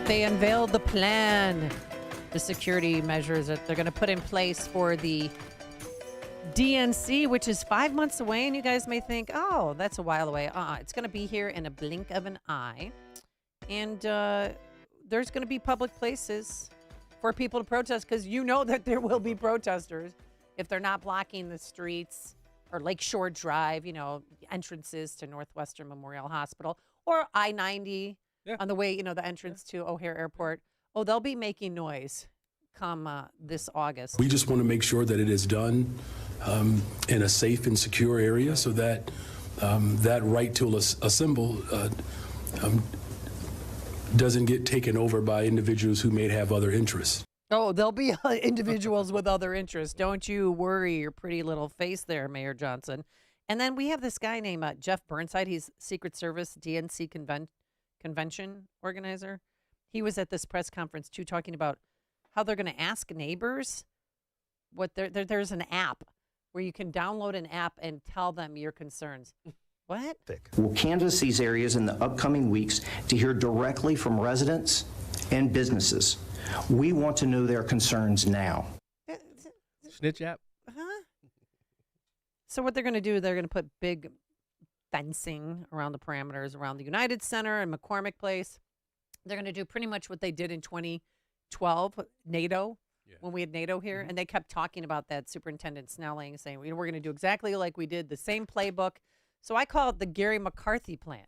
They unveiled the plan, the security measures that they're going to put in place for the DNC, which is 5 months away. And you guys may think, oh, that's a while away. It's going to be here in a blink of an eye. And there's going to be public places for people to protest, because you know that there will be protesters if they're not blocking the streets or Lakeshore Drive, entrances to Northwestern Memorial Hospital, or I-90 on the way, the entrance to O'Hare Airport. Oh, they'll be making noise come this August. We just want to make sure that it is done in a safe and secure area, so that that right to assemble doesn't get taken over by individuals who may have other interests. Oh, there'll be individuals with other interests. Don't you worry your pretty little face there, Mayor Johnson. And then we have this guy named Jeff Burnside. He's Secret Service DNC convention organizer. He was at this press conference, too, talking about how they're going to ask neighbors what there's an app where you can download an app and tell them your concerns. What? We'll canvass these areas in the upcoming weeks to hear directly from residents and businesses. We want to know their concerns now. Snitch app? Huh? So what they're going to do, they're going to put big fencing around the parameters around the United Center and McCormick Place. They're going to do pretty much what they did in 2012, NATO, when we had NATO here. And they kept talking about that, Superintendent Snelling, saying, we're going to do exactly like we did, the same playbook. So I call it the Garry McCarthy plan.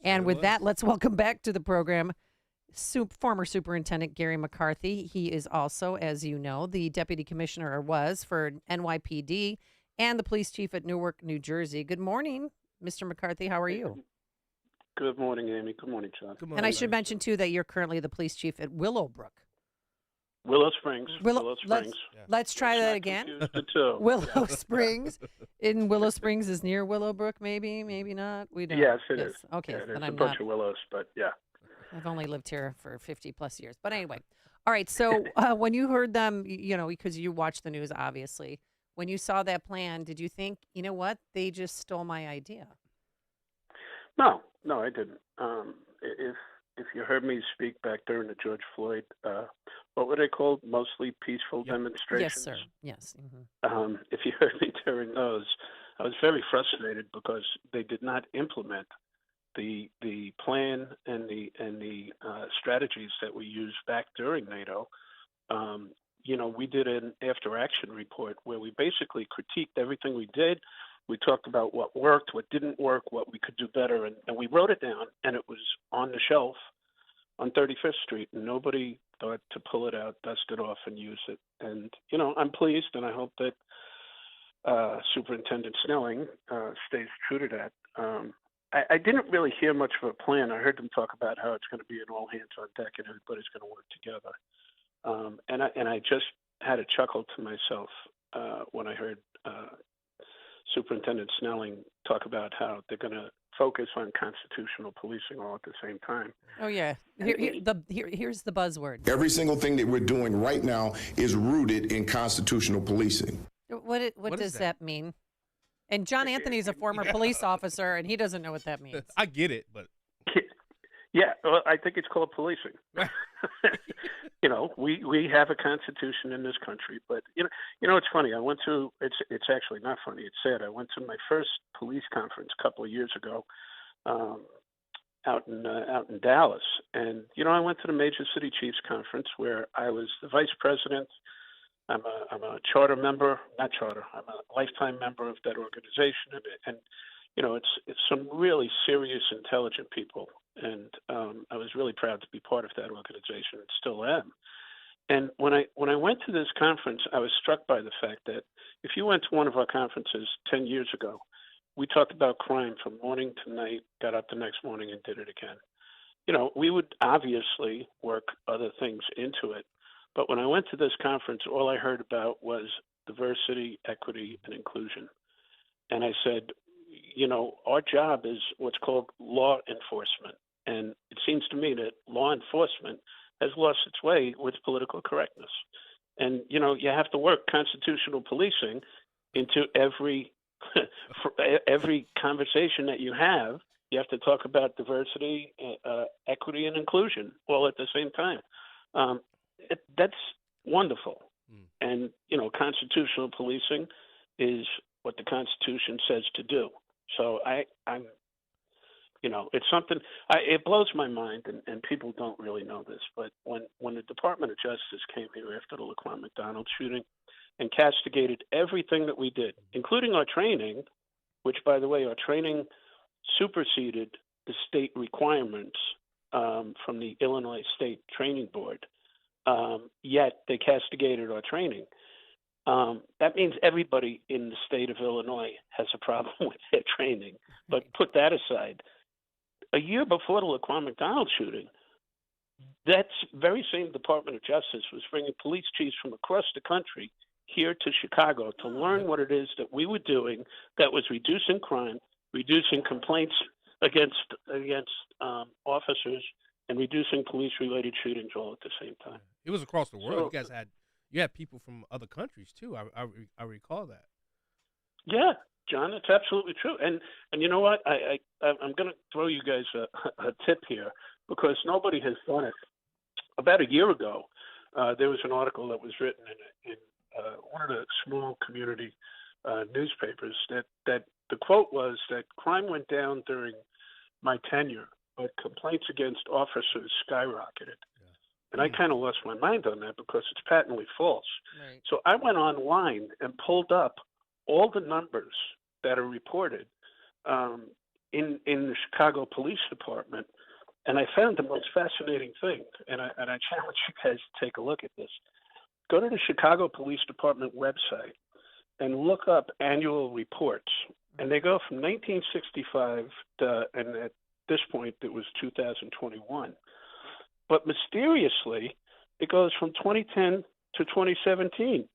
And with that, let's welcome back to the program former Superintendent Garry McCarthy. He is also, as you know, the Deputy Commissioner, or was, for NYPD and the Police Chief at Newark, New Jersey. Good morning, Mr. McCarthy. How are you? Good morning, Amy. Good morning, John. Good morning, and I should mention, too, that you're currently the Police Chief at Willowbrook. Willow Springs. Willow Springs. Let's try that again. Willow Springs. In Willow Springs is near Willowbrook, maybe not. We don't. Yes, it is. Okay, yeah, then a I'm bunch not. of willows, but yeah. I've only lived here for 50 plus years. But anyway. All right. So when you heard them, because you watch the news, obviously, when you saw that plan, did you think, you know what, they just stole my idea? No, I didn't. If you heard me speak back during the George Floyd, what were they called? Mostly peaceful demonstrations? Yes, sir. Yes. Mm-hmm. If you heard me during those, I was very frustrated because they did not implement the plan and the strategies that we used back during NATO. We did an after-action report where we basically critiqued everything we did. We talked about what worked, what didn't work, what we could do better, and we wrote it down, and it was on the shelf on 35th Street, and nobody thought to pull it out, dust it off, and use it. And, I'm pleased, and I hope that Superintendent Snelling stays true to that. I didn't really hear much of a plan. I heard them talk about how it's going to be an all-hands-on deck and everybody's going to work together. And I just had a chuckle to myself when I heard Superintendent Snelling talk about how they're going to focus on constitutional policing all at the same time. Oh, yeah. Here's the buzzword. Every single thing that we're doing right now is rooted in constitutional policing. What does that mean? And John Anthony's a former police officer, and he doesn't know what that means. I get it, but... Yeah, well, I think it's called policing. We have a constitution in this country, but it's funny. I went to it's actually not funny. It's sad. I went to my first police conference a couple of years ago, out in Dallas, and I went to the Major City Chiefs Conference where I was the vice president. I'm a charter member, not charter. I'm a lifetime member of that organization, and it's some really serious, intelligent people. And I was really proud to be part of that organization, and still am. And when I went to this conference, I was struck by the fact that if you went to one of our conferences 10 years ago, we talked about crime from morning to night, got up the next morning and did it again. We would obviously work other things into it. But when I went to this conference, all I heard about was diversity, equity, and inclusion. And I said, our job is what's called law enforcement. And it seems to me that law enforcement has lost its way with political correctness. And, you have to work constitutional policing into every conversation that you have, You have to talk about diversity, equity, and inclusion all at the same time. That's wonderful. And, constitutional policing is what the Constitution says to do. So I'm it's something, it blows my mind, and people don't really know this, but when the Department of Justice came here after the Laquan McDonald shooting and castigated everything that we did, including our training, which, by the way, our training superseded the state requirements from the Illinois State Training Board, yet they castigated our training. That means everybody in the state of Illinois has a problem with their training. But put that aside. A year before the Laquan McDonald shooting, that very same Department of Justice was bringing police chiefs from across the country here to Chicago to learn what it is that we were doing that was reducing crime, reducing complaints against officers, and reducing police-related shootings all at the same time. It was across the world. So, You had people from other countries too. I recall that. Yeah, John, it's absolutely true. And you know what? I'm going to throw you guys a tip here because nobody has done it. About a year ago, there was an article that was written in one of the small community newspapers that the quote was that crime went down during my tenure, but complaints against officers skyrocketed. And I kind of lost my mind on that because it's patently false. Right. So I went online and pulled up all the numbers that are reported in the Chicago Police Department, and I found the most fascinating thing. And I challenge you guys to take a look at this. Go to the Chicago Police Department website and look up annual reports. And they go from 1965 and at this point it was 2021. But mysteriously, it goes from 2010 to 2017.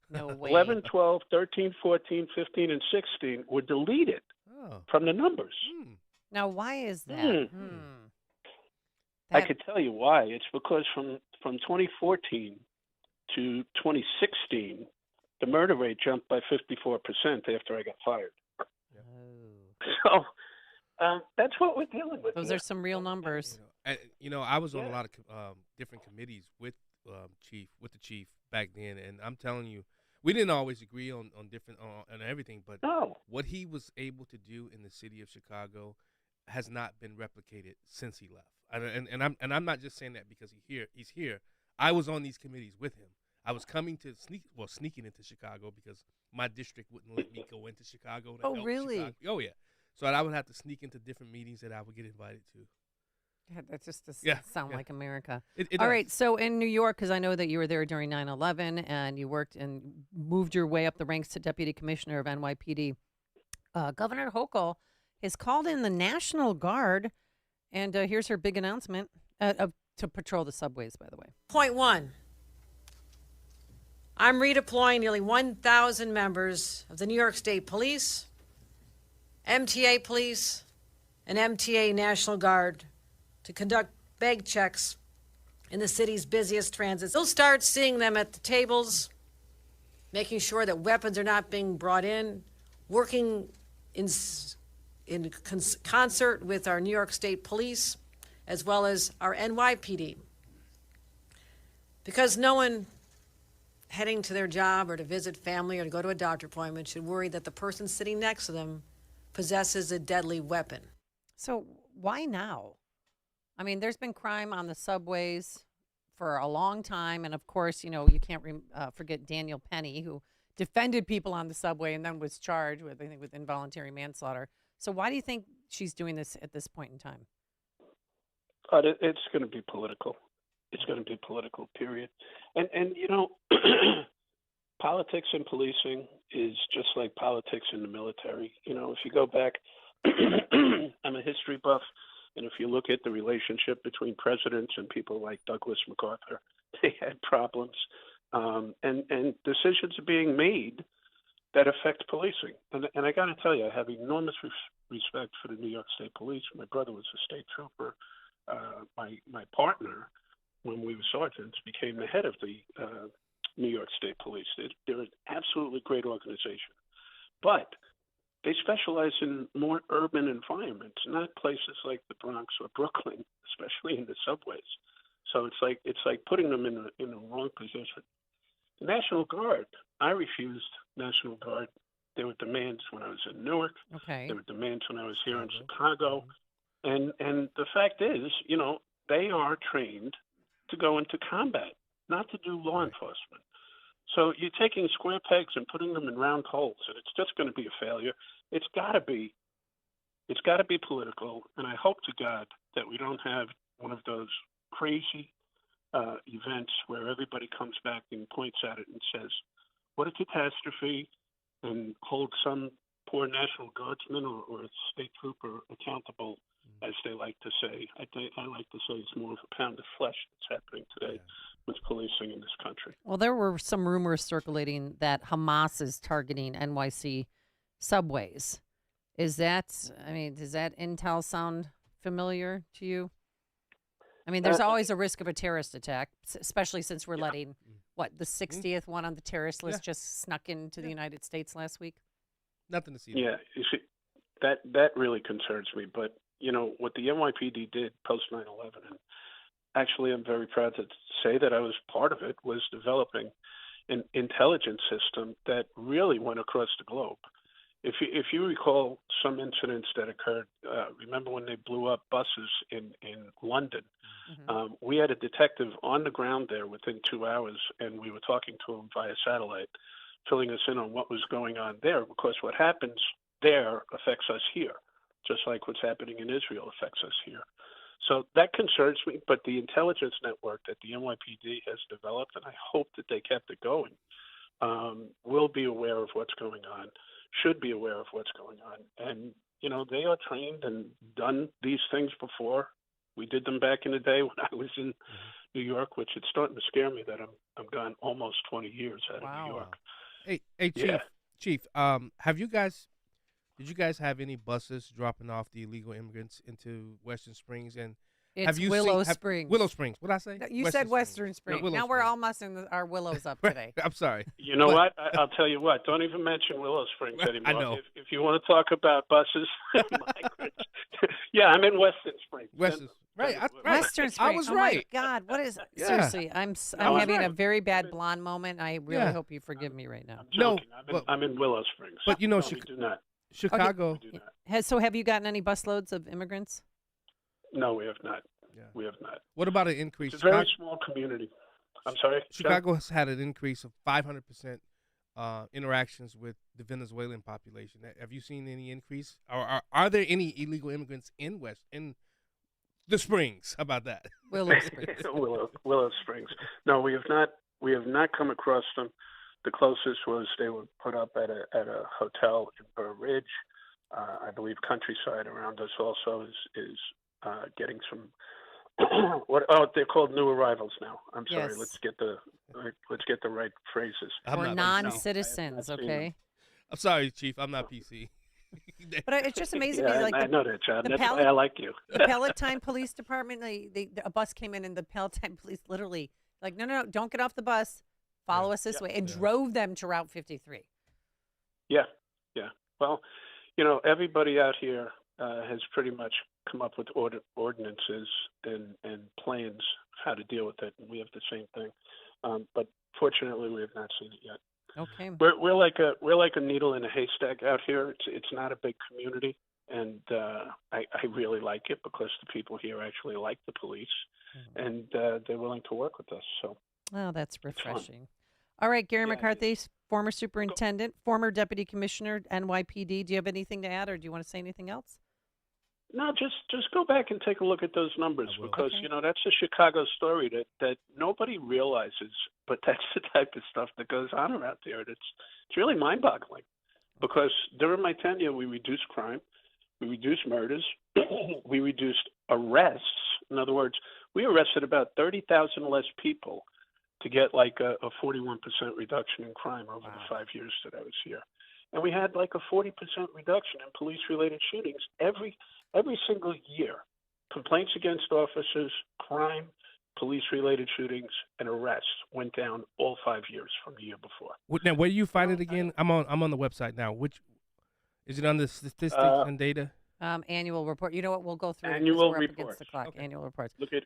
No way. 11, 12, 13, 14, 15, and 16 were deleted from the numbers. Now, why is that? I could tell you why. It's because from 2014 to 2016, the murder rate jumped by 54% after I got fired. So that's what we're dealing with. Those are some real numbers. I was on a lot of different committees with the chief back then, and I'm telling you, we didn't always agree on different on everything, but what he was able to do in the city of Chicago has not been replicated since he left. And I'm not just saying that because he's here. I was on these committees with him. I was coming to sneaking into Chicago because my district wouldn't let me go into Chicago. Oh, really? Chicago. Oh, yeah. So I would have to sneak into different meetings that I would get invited to. Yeah, that just doesn't sound like America. It All does. right, so in New York, because I know that you were there during 9/11 and you worked and moved your way up the ranks to Deputy Commissioner of NYPD, Governor Hochul has called in the National Guard, and here's her big announcement to patrol the subways, by the way. Point one, I'm redeploying nearly 1,000 members of the New York State Police, MTA Police, and MTA National Guard to conduct bag checks in the city's busiest transits. You'll start seeing them at the tables, making sure that weapons are not being brought in, working in concert with our New York State Police, as well as our NYPD. Because no one heading to their job or to visit family or to go to a doctor appointment should worry that the person sitting next to them possesses a deadly weapon. So why now? I mean, there's been crime on the subways for a long time. And of course, you can't forget Daniel Penny, who defended people on the subway and then was charged with, I think, with involuntary manslaughter. So why do you think she's doing this at this point in time? It's going to be political. It's going to be political, period. And politics and policing is just like politics in the military. If you go back, I'm a history buff, and if you look at the relationship between presidents and people like Douglas MacArthur, they had problems. And decisions are being made that affect policing. And I got to tell you, I have enormous respect for the New York State Police. My brother was a state trooper. My partner, when we were sergeants, became the head of the New York State Police. They're an absolutely great organization. But they specialize in more urban environments, not places like the Bronx or Brooklyn, especially in the subways. So it's like putting them in the wrong position. The National Guard, I refused National Guard. There were demands when I was in Newark. Okay. There were demands when I was here in Chicago. And the fact is, you know, they are trained to go into combat, not to do law enforcement. So you're taking square pegs and putting them in round holes, and it's just going to be a failure. It's got to be political, and I hope to God that we don't have one of those crazy events where everybody comes back and points at it and says, "What a catastrophe," and hold some poor National Guardsman or state trooper accountable, as they like to say. I like to say it's more of a pound of flesh that's happening today with policing in this country. Well, there were some rumors circulating that Hamas is targeting NYC subways. Does that intel sound familiar to you? I mean, there's always a risk of a terrorist attack, especially since we're letting, the 60th one on the terrorist list just snuck into the United States last week? Nothing to see. Yeah, you see, that really concerns me. But, you know, what the NYPD did post 9/11, and actually I'm very proud to say that I was part of it, was developing an intelligence system that really went across the globe. If you recall some incidents that occurred, remember when they blew up buses in London? Mm-hmm. We had a detective on the ground there within 2 hours, and we were talking to him via satellite, filling us in on what was going on there, because what happens there affects us here, just like what's happening in Israel affects us here. So that concerns me, but the intelligence network that the NYPD has developed, and I hope that they kept it going, will be aware of what's going on, should be aware of what's going on. And, you know, they are trained and done these things before. We did them back in the day when I was in New York, which it's starting to scare me that I'm gone almost 20 years out of New York. Hey, Chief, did you guys have any buses dropping off the illegal immigrants into Western Springs? And It's have you Willow seen, Springs. Willow Springs. What did I say? No, you said Western Springs. No, now we're all mussing our willows up today. I'm sorry. You know what? I'll tell you what. Don't even mention Willow Springs anymore. I know. If you want to talk about buses, migrants. Yeah, I'm in Western Springs. Western Springs. I was right. Oh my God, what is? Yeah. Seriously, I'm was having right. a very bad blonde moment. I really hope you forgive me right now. I'm joking. I'm in Willow Springs. But you know, we do not. Chicago. We do not. So have you gotten any busloads of immigrants? No, we have not. Yeah. We have not. What about an increase? It's a very small community. I'm sorry? Chicago has had an increase of 500% interactions with the Venezuelan population. Have you seen any increase? Or are there any illegal immigrants in the Springs? How about that? Willow Springs. Willow Springs. No, we have not. We have not come across them. The closest was they were put up at a hotel in Burr Ridge. I believe Countryside around us also is getting some. They're called new arrivals now. I'm sorry. Yes. Let's get the right phrases. Or non-citizens, okay? I'm sorry, Chief. I'm not PC. But it's just amazing. Yeah, I know that, John. That's why I like you. The Palatine Police Department, a bus came in, and the Palatine Police literally like, no, don't get off the bus. Follow us this way, and drove them to Route 53. Yeah. Well, you know, everybody out here has pretty much come up with ordinances and plans how to deal with it, and we have the same thing. But fortunately, we have not seen it yet. Okay. We're like a needle in a haystack out here. It's not a big community, and I really like it because the people here actually like the police, and they're willing to work with us. So. Oh, that's refreshing. All right, Garry McCarthy, former superintendent, former deputy commissioner, NYPD. Do you have anything to add, or do you want to say anything else? No, just go back and take a look at those numbers because, you know, that's a Chicago story that nobody realizes, but that's the type of stuff that goes on around there. It's really mind-boggling because during my tenure, we reduced crime, we reduced murders, we reduced arrests. In other words, we arrested about 30,000 less people to get like a 41% reduction in crime over the 5 years that I was here. And we had like a 40% reduction in police-related shootings every single year. Complaints against officers, crime, police-related shootings, and arrests went down all 5 years from the year before. Now, where do you find it again? I'm on the website now. Is it on the statistics and data? Annual report. You know what? We'll go through it 'cause Annual we're up against reports. the clock. Okay. Annual reports. Look at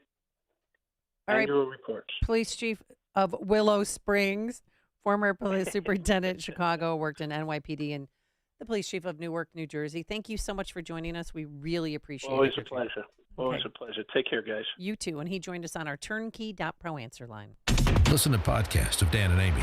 All right. annual reports. Police chief of Willow Springs, former police superintendent Chicago, worked in NYPD, and the police chief of Newark, New Jersey. Thank you so much for joining us. We really appreciate Always it. a pleasure. Always a pleasure. Take care, guys. You too. And he joined us on our turnkey.pro answer line. Listen to podcasts of Dan and Amy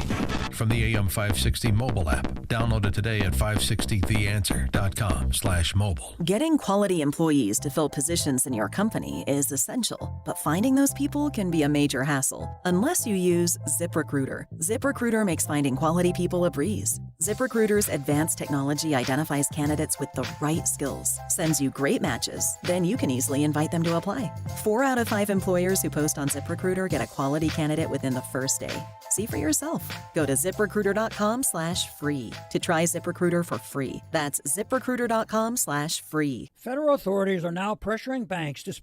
from the AM 560 mobile app. Download it today at 560theanswer.com/mobile. Getting quality employees to fill positions in your company is essential, but finding those people can be a major hassle unless you use ZipRecruiter. ZipRecruiter makes finding quality people a breeze. ZipRecruiter's advanced technology identifies candidates with the right skills, sends you great matches, then you can easily invite them to apply. 4 out of 5 employers who post on ZipRecruiter get a quality candidate within the first day. See for yourself. Go to ZipRecruiter.com/free to try ZipRecruiter for free. That's ZipRecruiter.com/free. Federal authorities are now pressuring banks to